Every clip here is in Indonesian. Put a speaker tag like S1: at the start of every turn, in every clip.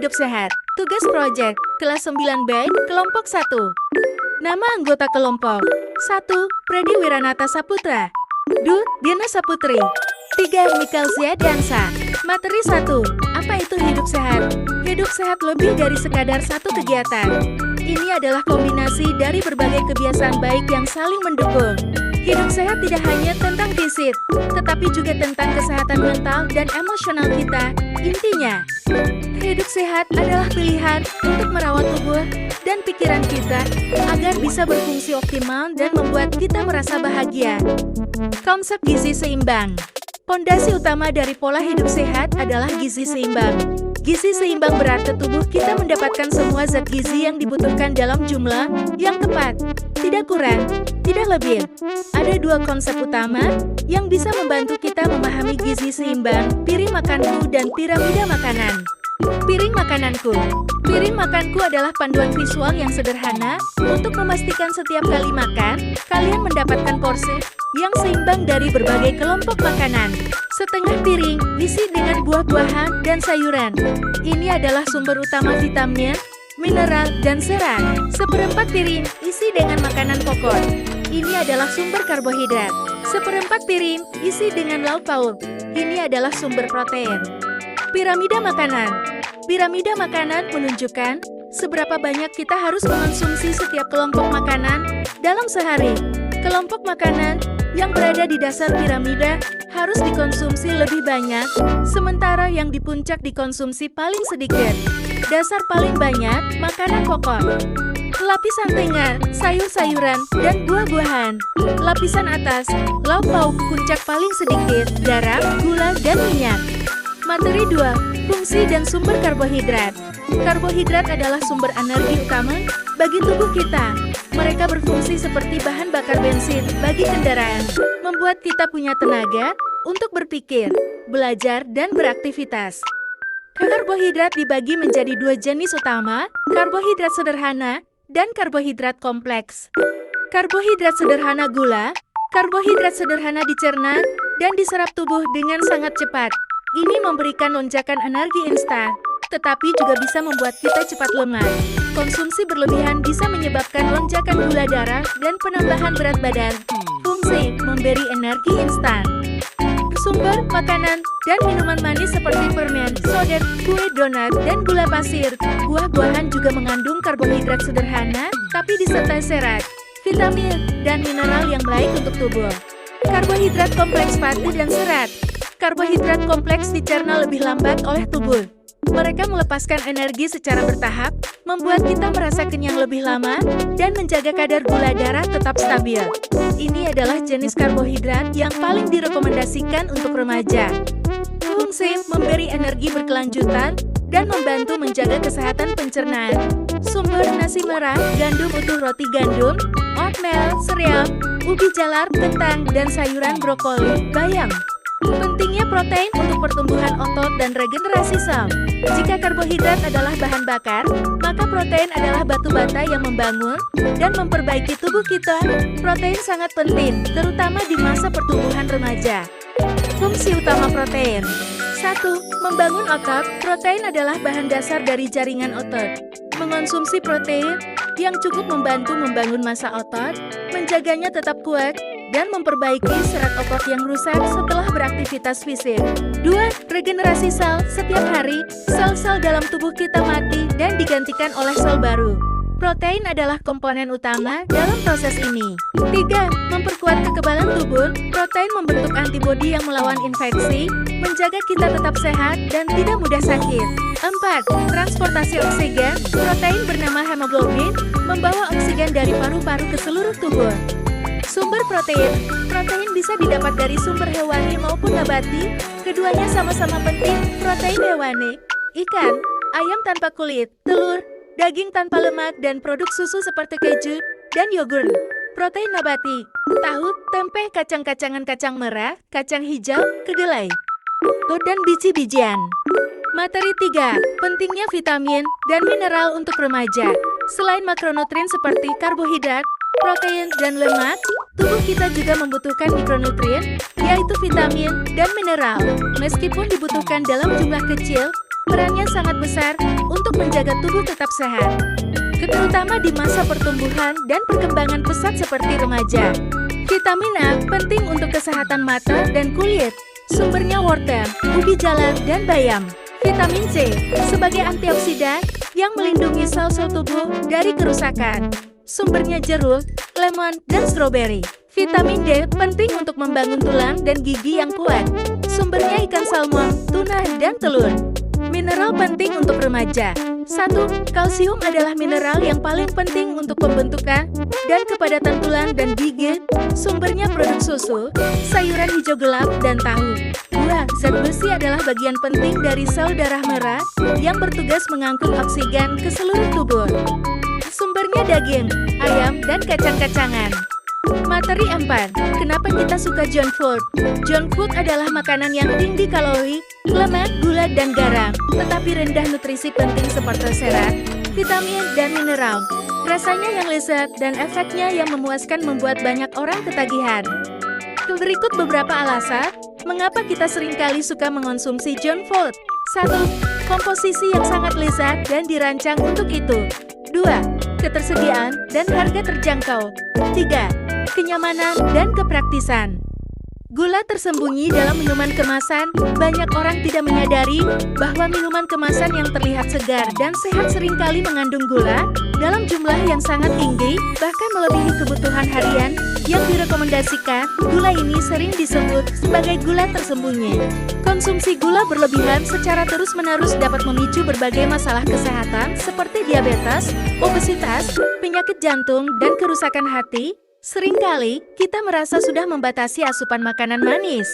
S1: Hidup Sehat. Tugas Proyek, kelas 9B, kelompok 1. Nama anggota kelompok. 1. Predi Wiranata Saputra. 2. Diana Saputri. 3. Mikal Ziadansa. Materi 1. Apa itu hidup sehat? Hidup sehat lebih dari sekadar satu kegiatan. Ini adalah kombinasi dari berbagai kebiasaan baik yang saling mendukung. Hidup sehat tidak hanya tentang fisik, tetapi juga tentang kesehatan mental dan emosional kita. Intinya, hidup sehat adalah pilihan untuk merawat tubuh dan pikiran kita agar bisa berfungsi optimal dan membuat kita merasa bahagia. Konsep gizi seimbang. Pondasi utama dari pola hidup sehat adalah gizi seimbang. Gizi seimbang berarti tubuh kita mendapatkan semua zat gizi yang dibutuhkan dalam jumlah yang tepat, tidak kurang, tidak lebih. Ada dua konsep utama yang bisa membantu kita memahami gizi seimbang, piring makanku dan piramida makanan. Piring makananku. Piring makanku adalah panduan visual yang sederhana untuk memastikan setiap kali makan, kalian mendapatkan porsi yang seimbang dari berbagai kelompok makanan. Setengah piring diisi dengan buah-buahan dan sayuran. Ini adalah sumber utama vitamin, mineral, dan serat. Seperempat piring isi dengan makanan pokok. Ini adalah sumber karbohidrat. Seperempat piring isi dengan lauk pauk. Ini adalah sumber protein. Piramida makanan. Piramida makanan menunjukkan seberapa banyak kita harus mengonsumsi setiap kelompok makanan dalam sehari. Kelompok makanan yang berada di dasar piramida harus dikonsumsi lebih banyak, sementara yang di puncak dikonsumsi paling sedikit. Dasar paling banyak, makanan pokok. Lapisan tengah, sayur-sayuran, dan buah-buahan. Lapisan atas, lauk pauk, puncak paling sedikit, garam, gula, dan minyak. Materi 2. Fungsi dan sumber karbohidrat. Karbohidrat adalah sumber energi utama bagi tubuh kita. Mereka berfungsi seperti bahan bakar bensin bagi kendaraan, membuat kita punya tenaga untuk berpikir, belajar, dan beraktivitas. Karbohidrat dibagi menjadi dua jenis utama, karbohidrat sederhana dan karbohidrat kompleks. Karbohidrat sederhana gula. Karbohidrat sederhana dicerna dan diserap tubuh dengan sangat cepat. Ini memberikan lonjakan energi instan, tetapi juga bisa membuat kita cepat lemah. Konsumsi berlebihan bisa menyebabkan lonjakan gula darah dan penambahan berat badan. Fungsi, memberi energi instan. Sumber, makanan, dan minuman manis seperti permen, soda, kue, donat, dan gula pasir. Buah-buahan juga mengandung karbohidrat sederhana, tapi disertai serat, vitamin, dan mineral yang baik untuk tubuh. Karbohidrat kompleks pati dan serat. Karbohidrat kompleks dicerna lebih lambat oleh tubuh. Mereka melepaskan energi secara bertahap, membuat kita merasa kenyang lebih lama, dan menjaga kadar gula darah tetap stabil. Ini adalah jenis karbohidrat yang paling direkomendasikan untuk remaja. Fungsi, memberi energi berkelanjutan, dan membantu menjaga kesehatan pencernaan. Sumber nasi merah, gandum utuh roti gandum, oatmeal, sereal, ubi jalar, kentang, dan sayuran brokoli, bayam. Pentingnya protein untuk pertumbuhan otot dan regenerasi sel. Jika karbohidrat adalah bahan bakar, maka protein adalah batu bata yang membangun dan memperbaiki tubuh kita. Protein sangat penting, terutama di masa pertumbuhan remaja. Fungsi utama protein. 1. Membangun otot. Protein adalah bahan dasar dari jaringan otot. Mengonsumsi protein yang cukup membantu membangun massa otot, menjaganya tetap kuat, dan memperbaiki serat otot yang rusak setelah beraktivitas fisik. 2. Regenerasi sel. Setiap hari, sel-sel dalam tubuh kita mati dan digantikan oleh sel baru. Protein adalah komponen utama dalam proses ini. 3. Memperkuat kekebalan tubuh. Protein membentuk antibodi yang melawan infeksi, menjaga kita tetap sehat dan tidak mudah sakit. 4. Transportasi oksigen. Protein bernama hemoglobin membawa oksigen dari paru-paru ke seluruh tubuh. Sumber protein. Protein bisa didapat dari sumber hewani maupun nabati. Keduanya sama-sama penting. Protein hewani, ikan, ayam tanpa kulit, telur, daging tanpa lemak, dan produk susu seperti keju dan yogurt. Protein nabati, tahu, tempe, kacang-kacangan, kacang merah, kacang hijau, kedelai, dan biji-bijian. Materi 3. Pentingnya vitamin dan mineral untuk remaja. Selain makronutrien seperti karbohidrat, protein, dan lemak, tubuh kita juga membutuhkan mikronutrien, yaitu vitamin dan mineral. Meskipun dibutuhkan dalam jumlah kecil, perannya sangat besar untuk menjaga tubuh tetap sehat, terutama di masa pertumbuhan dan perkembangan pesat seperti remaja. Vitamin A penting untuk kesehatan mata dan kulit. Sumbernya wortel, ubi jalar, dan bayam. Vitamin C sebagai antioksidan yang melindungi sel-sel tubuh dari kerusakan. Sumbernya jeruk, lemon, dan stroberi. Vitamin D penting untuk membangun tulang dan gigi yang kuat. Sumbernya ikan salmon, tuna, dan telur. Mineral penting untuk remaja. 1. Kalsium adalah mineral yang paling penting untuk pembentukan dan kepadatan tulang dan gigi. Sumbernya produk susu, sayuran hijau gelap, dan tahu. 2. Zat besi adalah bagian penting dari sel darah merah yang bertugas mengangkut oksigen ke seluruh tubuh. Sumbernya daging, ayam, dan kacang-kacangan. Materi 4. Kenapa kita suka junk food? Junk food adalah makanan yang tinggi kalori, lemak, gula, dan garam, tetapi rendah nutrisi penting seperti serat, vitamin, dan mineral. Rasanya yang lezat dan efeknya yang memuaskan membuat banyak orang ketagihan. Berikut beberapa alasan mengapa kita seringkali suka mengonsumsi junk food. 1. Komposisi yang sangat lezat dan dirancang untuk itu. 2. Ketersediaan dan harga terjangkau. 3. Kenyamanan dan kepraktisan. Gula tersembunyi dalam minuman kemasan. Banyak orang tidak menyadari bahwa minuman kemasan yang terlihat segar dan sehat seringkali mengandung gula dalam jumlah yang sangat tinggi, bahkan melebihi kebutuhan harian yang direkomendasikan. Gula ini sering disebut sebagai gula tersembunyi. Konsumsi gula berlebihan secara terus-menerus dapat memicu berbagai masalah kesehatan seperti diabetes, obesitas, penyakit jantung, dan kerusakan hati. Seringkali, kita merasa sudah membatasi asupan makanan manis.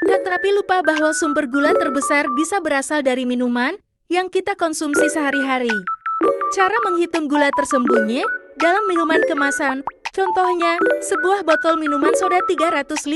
S1: Tetapi lupa bahwa sumber gula terbesar bisa berasal dari minuman yang kita konsumsi sehari-hari. Cara menghitung gula tersembunyi dalam minuman kemasan. Contohnya, sebuah botol minuman soda 350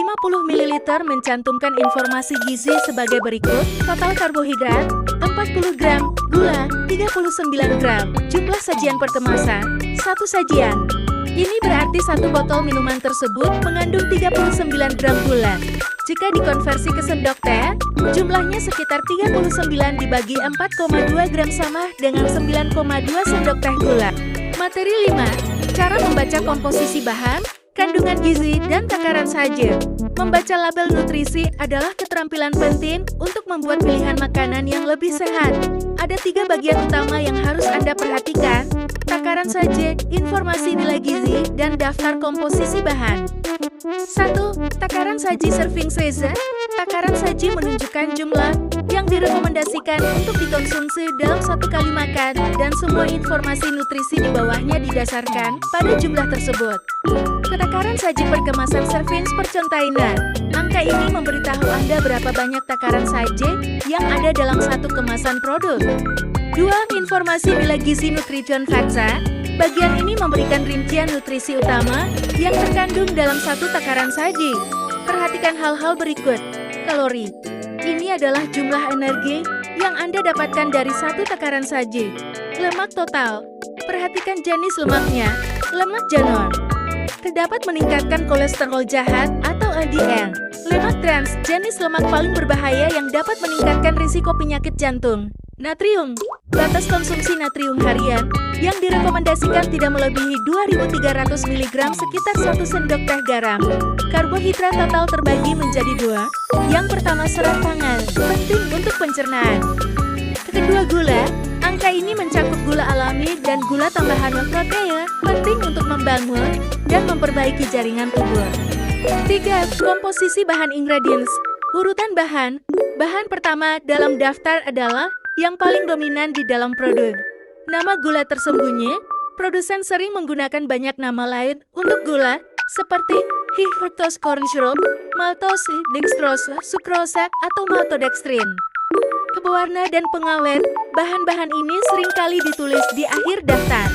S1: ml mencantumkan informasi gizi sebagai berikut. Total karbohidrat, 40 gram, gula, 39 gram. Jumlah sajian per kemasan, 1 sajian. Ini berarti satu botol minuman tersebut mengandung 39 gram gula. Jika dikonversi ke sendok teh, jumlahnya sekitar 39 dibagi 4,2 gram sama dengan 9,2 sendok teh gula. Materi 5. Cara membaca komposisi bahan, kandungan gizi, dan takaran saji. Membaca label nutrisi adalah keterampilan penting untuk membuat pilihan makanan yang lebih sehat. Ada 3 bagian utama yang harus Anda perhatikan: takaran saji, informasi nilai gizi, dan daftar komposisi bahan. 1. Takaran saji serving size. Takaran saji menunjukkan jumlah yang direkomendasikan untuk dikonsumsi dalam satu kali makan, dan semua informasi nutrisi di bawahnya didasarkan pada jumlah tersebut. Takaran saji per kemasan serving per container. Angka ini memberitahu Anda berapa banyak takaran saji yang ada dalam satu kemasan produk. 2. Informasi nilai gizi nutrition facts. Bagian ini memberikan rincian nutrisi utama yang terkandung dalam satu takaran saji. Perhatikan hal-hal berikut. Kalori. Ini adalah jumlah energi yang Anda dapatkan dari satu takaran saji. Lemak total. Perhatikan jenis lemaknya. Lemak jenuh terdapat meningkatkan kolesterol jahat atau LDL. Lemak trans, jenis lemak paling berbahaya yang dapat meningkatkan risiko penyakit jantung. Natrium. Batas konsumsi natrium harian yang direkomendasikan tidak melebihi 2.300 mg sekitar 1 sendok teh garam. Karbohidrat total terbagi menjadi 2. Yang pertama serat pangan, penting untuk pencernaan. Kedua gula. Angka ini mencakup gula alami dan gula tambahan protein, penting untuk membangun dan memperbaiki jaringan tubuh. 3. Komposisi bahan ingredients. Urutan bahan. Bahan pertama dalam daftar adalah yang paling dominan di dalam produk. Nama gula tersembunyi. Produsen sering menggunakan banyak nama lain untuk gula, seperti high fructose corn syrup, maltose, dextrose, sukrosa, atau maltodextrin. Pewarna dan pengawet. Bahan-bahan ini seringkali ditulis di akhir daftar.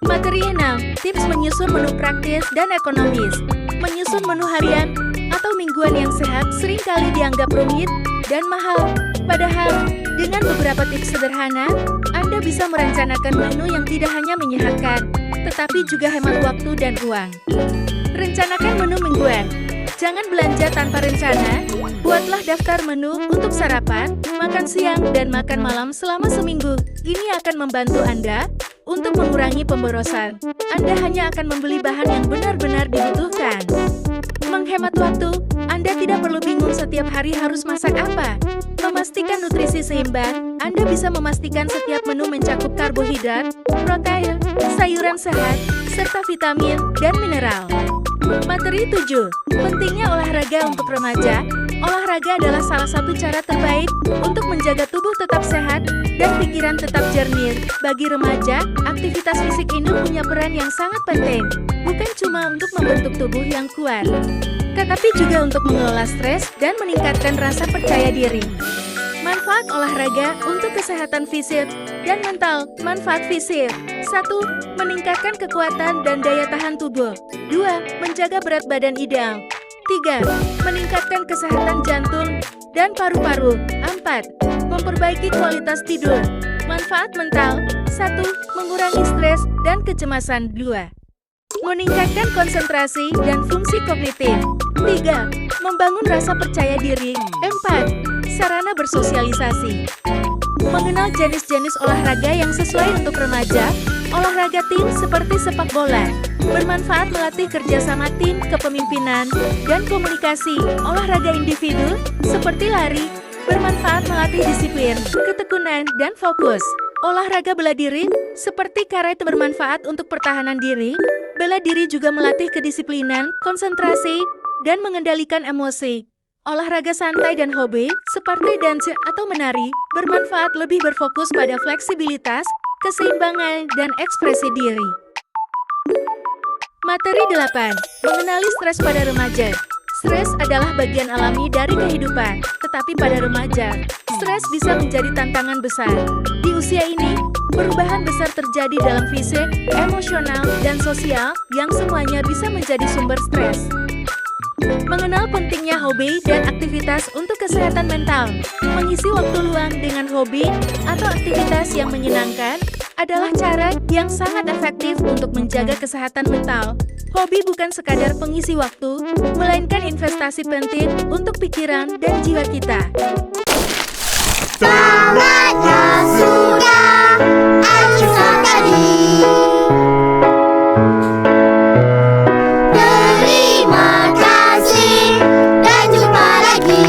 S1: Materi 6. Tips menyusun menu praktis dan ekonomis. Menyusun menu harian atau mingguan yang sehat seringkali dianggap rumit dan mahal. Padahal, dengan beberapa tips sederhana, Anda bisa merencanakan menu yang tidak hanya menyehatkan, tetapi juga hemat waktu dan uang. Rencanakan menu mingguan. Jangan belanja tanpa rencana. Buatlah daftar menu untuk sarapan, makan siang, dan makan malam selama seminggu. Ini akan membantu Anda untuk mengurangi pemborosan. Anda hanya akan membeli bahan yang benar-benar dibutuhkan. Menghemat waktu, Anda tidak perlu bingung setiap hari harus masak apa. Memastikan nutrisi seimbang, Anda bisa memastikan setiap menu mencakup karbohidrat, protein, sayuran sehat, serta vitamin dan mineral. Materi 7. Pentingnya olahraga untuk remaja. Olahraga adalah salah satu cara terbaik untuk menjaga tubuh tetap sehat dan pikiran tetap jernih. Bagi remaja, aktivitas fisik ini punya peran yang sangat penting. Bukan cuma untuk membentuk tubuh yang kuat, tetapi juga untuk mengelola stres dan meningkatkan rasa percaya diri. Manfaat olahraga untuk kesehatan fisik dan mental. Manfaat fisik: 1. Meningkatkan kekuatan dan daya tahan tubuh. 2. Menjaga berat badan ideal. 3. Meningkatkan kesehatan jantung dan paru-paru. 4. Memperbaiki kualitas tidur. Manfaat mental: 1. Mengurangi stres dan kecemasan. 2. Meningkatkan konsentrasi dan fungsi kognitif. 3. Membangun rasa percaya diri. 4. Sarana bersosialisasi. Mengenal jenis-jenis olahraga yang sesuai untuk remaja. Olahraga tim seperti sepak bola bermanfaat melatih kerjasama tim, kepemimpinan, dan komunikasi. Olahraga individu seperti lari bermanfaat melatih disiplin, ketekunan, dan fokus. Olahraga bela diri seperti karet bermanfaat untuk pertahanan diri. Bela diri juga melatih kedisiplinan, konsentrasi, dan mengendalikan emosi. Olahraga santai dan hobi seperti dance atau menari bermanfaat lebih berfokus pada fleksibilitas, keseimbangan, dan ekspresi diri. Materi 8. Mengenali stres pada remaja. Stres adalah bagian alami dari kehidupan, tetapi pada remaja, stres bisa menjadi tantangan besar. Di usia ini, perubahan besar terjadi dalam fisik, emosional, dan sosial yang semuanya bisa menjadi sumber stres. Mengenal pentingnya hobi dan aktivitas untuk kesehatan mental. Mengisi waktu luang dengan hobi atau aktivitas yang menyenangkan adalah cara yang sangat efektif untuk menjaga kesehatan mental. Hobi bukan sekadar pengisi waktu, melainkan investasi penting untuk pikiran dan jiwa kita.
S2: Tamatnya sudah acuan tadi. Terima kasih dan jumpa lagi.